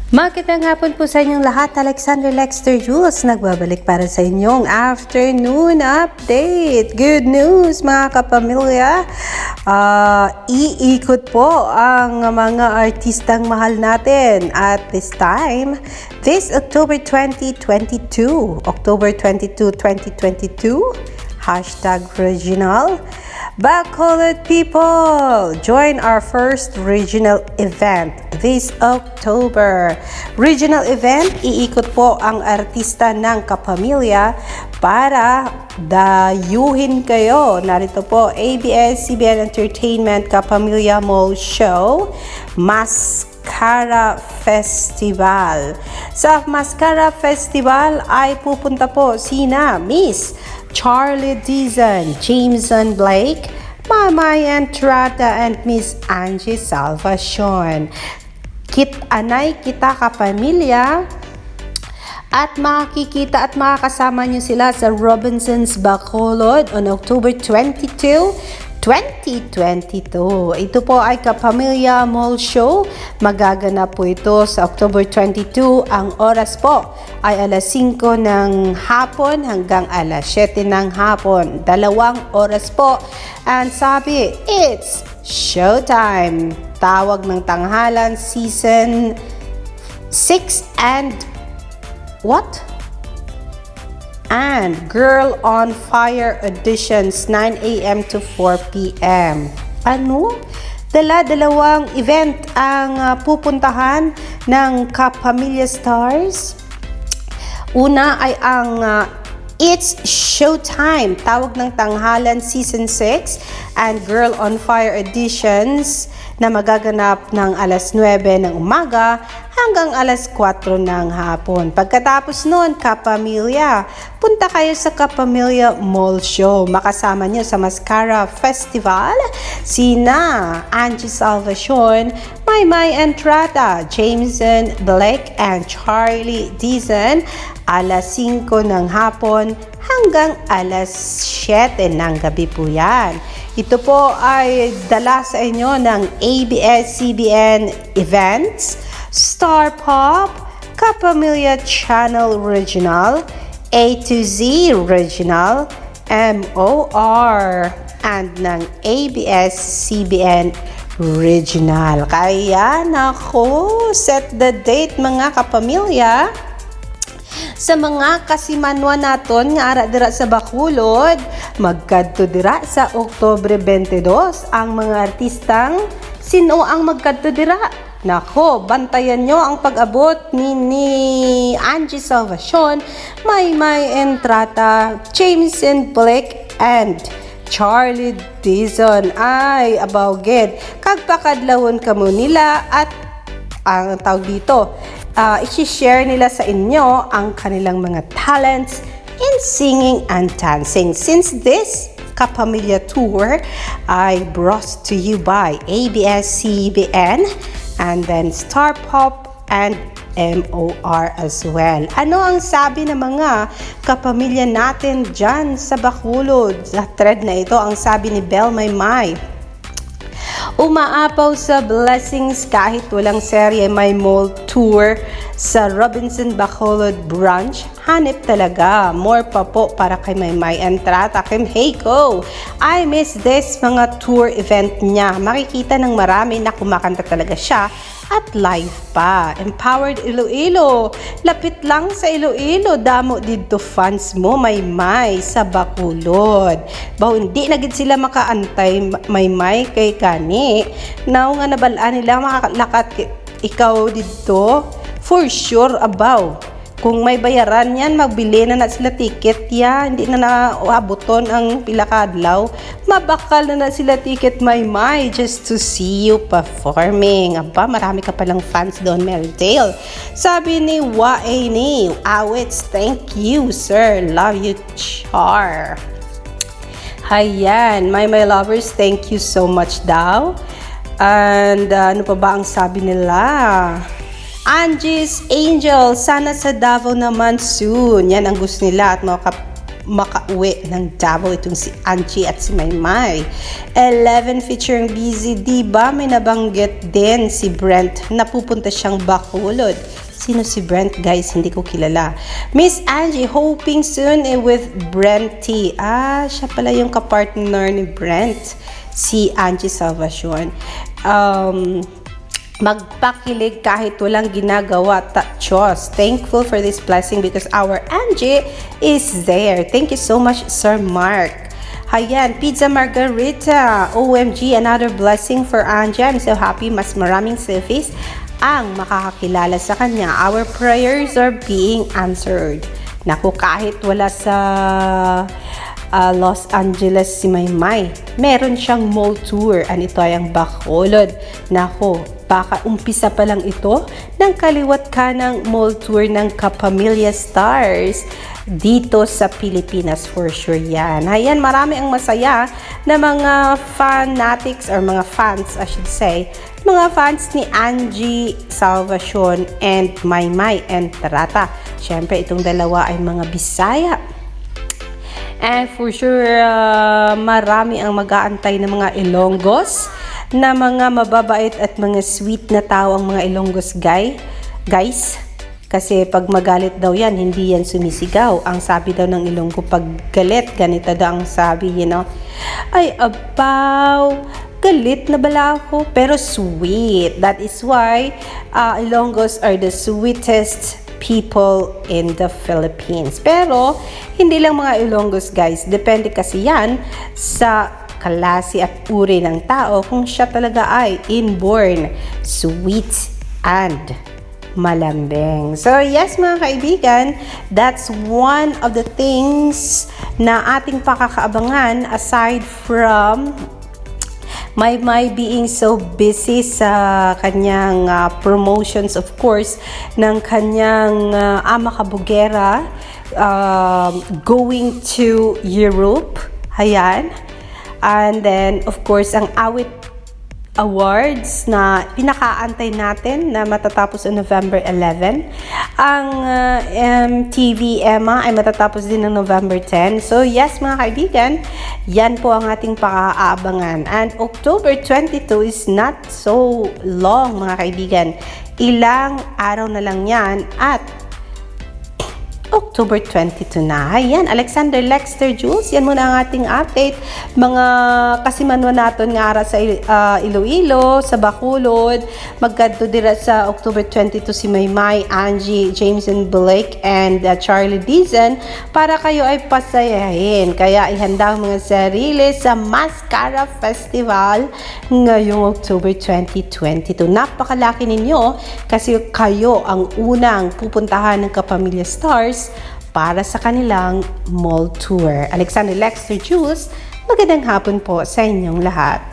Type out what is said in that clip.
Magandang hapon po sa inyong lahat. Alexander Lexter Jules nagbabalik para sa inyong afternoon update. Good news mga kapamilya. Iikot po ang mga artistang mahal natin at this time, this October 2022, October 22, 2022, #regional. Bacolod people, join our first regional event this October. Regional event, iikot po ang artista ng kapamilya para dayuhin kayo. Narito po, ABS-CBN Entertainment Kapamilya Mall Show, Mascara Festival. Sa Mascara Festival ay pupunta po sina Miss Charlie Dizon, Jameson Blake, Mamay Entrada, and Miss Angie Salvacion. Anay kita kapamilya at makikita at makakasama nyo sila sa Robinsons Bacolod on October 22, 2022. Ito po ay Kapamilya Mall Show. Magaganap po ito sa October 22. Ang oras po ay alas 5 ng hapon hanggang alas 7 ng hapon. 2 oras po. And sabi, it's showtime. Tawag ng Tanghalan Season 6 and what? And Girl on Fire auditions 9 a.m. to 4 p.m. Ano? Dalawang event ang pupuntahan ng Kapamilya Stars. Una ay ang It's Showtime, Tawag ng Tanghalan Season 6 and Girl on Fire auditions na magaganap ng alas 9 ng umaga hanggang alas 4 ng hapon. Pagkatapos nun, Kapamilya, punta kayo sa Kapamilya Mall Show. Makasama nyo sa Mascara Festival sina Angie Salvacion, Mamay Entrada, Jameson Blake, and Charlie Dizon. Alas 5 ng hapon hanggang alas 7 ng gabi po yan. Ito po ay dala sa inyo ng ABS-CBN Events, Star Pop, Kapamilya Channel Regional, A to Z Regional, MOR, and ng ABS-CBN Regional. Kaya nako, set the date mga kapamilya. Sa mga kasimanwa naton nga ara dira sa Bacolod, magkadto dira sa Oktubre 22 ang mga artistang sino ang magkadto dira. Nako, bantayan nyo ang pag-abot ni Angie Salvacion, Mamay Entrada, Jameson Blake, and Charlie Dizon. Ay, abawged. Kagpakadlawon kamo nila at ang tawag dito, i-share nila sa inyo ang kanilang mga talents in singing and dancing. Since this Kapamilya Tour ay brought to you by ABS-CBN and then Star Pop and MOR as well. Ano ang sabi ng mga kapamilya natin dyan sa Bacolod? Sa thread na ito, ang sabi ni Bel Maymay, umaapaw sa blessings kahit walang serye, may mall tour sa Robinson Bacolod branch. Hanip talaga. More pa po para kay Mamay Entrada, Kim Heiko. I miss this mga tour event niya. Makikita ng marami na kumakanta talaga siya at live pa. Empowered Iloilo. Lapit lang sa Iloilo. Damo dito fans mo, Maymay, sa Bacolod. Baw, hindi na gid sila makaantay, Maymay, kay kani. Now nga nabalaan nila makalakat ikaw dito. For sure, abaw. Kung may bayaran yan, magbili na sila ticket ya. Hindi na naabuton ang pilakadlaw. Mabakal na sila ticket, Maymay, just to see you performing. Aba, marami ka palang fans doon, Merydale. Sabi ni Waini, Awits, thank you, sir. Love you, Char. Hayan, my lovers, thank you so much daw. And ano pa ba ang sabi nila? Angie's Angel, sana sa Davao naman soon. Yan ang gusto nila at makauwi ng Davao itong si Angie at si Maymay. 11 featuring Busy, diba may nabanggit din si Brent na pupunta siyang Bacolod. Sino si Brent, guys? Hindi ko kilala. Miss Angie hoping soon with Brent T. Siya pala yung kapartner ni Brent, si Angie Salvacion. Magpakilig kahit walang ginagawa. Diyos, thankful for this blessing because our Angie is there. Thank you so much, Sir Mark. Ayan, Pizza Margarita. OMG, another blessing for Angie. I'm so happy. Mas maraming selfies ang makakakilala sa kanya. Our prayers are being answered. Naku, kahit wala sa Los Angeles si Maymay, meron siyang mall tour. Ito ay ang Bacolod. Naku, baka umpisa pa lang ito ng kaliwat ka ng mall tour ng Kapamilya Stars dito sa Pilipinas for sure yan. Ayan, marami ang masaya na mga fanatics or mga fans, I should say, mga fans ni Angie Salvacion and Maymay and Tarata. Siyempre, itong dalawa ay mga Bisaya. And for sure, marami ang mag-aantay ng mga Ilonggos na mga mababait at mga sweet na tao ang mga Ilonggos guys. Kasi pag magalit daw yan, hindi yan sumisigaw. Ang sabi daw ng Ilonggo, pag galit, ganito daw ang sabi, ay abaw, galit na bala ako, pero sweet. That is why Ilonggos are the sweetest people in the Philippines. Pero, hindi lang mga Ilonggos guys, depende kasi yan sa klase at uri ng tao kung siya talaga ay inborn sweet and malambing. So yes mga kaibigan, that's one of the things na ating pakakaabangan aside from Maymay being so busy sa kanyang promotions of course ng kanyang ama kabugera going to Europe. Ayan. And then, of course, ang Awit Awards na pinakaantay natin na matatapos on November 11. Ang MTV Emma ay matatapos din ng November 10. So, yes mga kaibigan, yan po ang ating pakaabangan. And October 22 is not so long mga kaibigan. Ilang araw na lang yan at October 22 na. Ayan, Alexander Lexter Jules, yan muna ang ating update. Mga kasimanwa natin nga ara sa Iloilo, sa Bacolod, magkadto dira sa October 22 si Maymay, Angie, Jameson Blake, and Charlie Dizon para kayo ay pasayahin. Kaya ihanda ang mga sarili sa Mascara Festival ngayong October 2022. Napakalaki ninyo kasi kayo ang unang pupuntahan ng Kapamilya Stars para sa kanilang mall tour. Alexander Lexter Jules, magandang hapon po sa inyong lahat.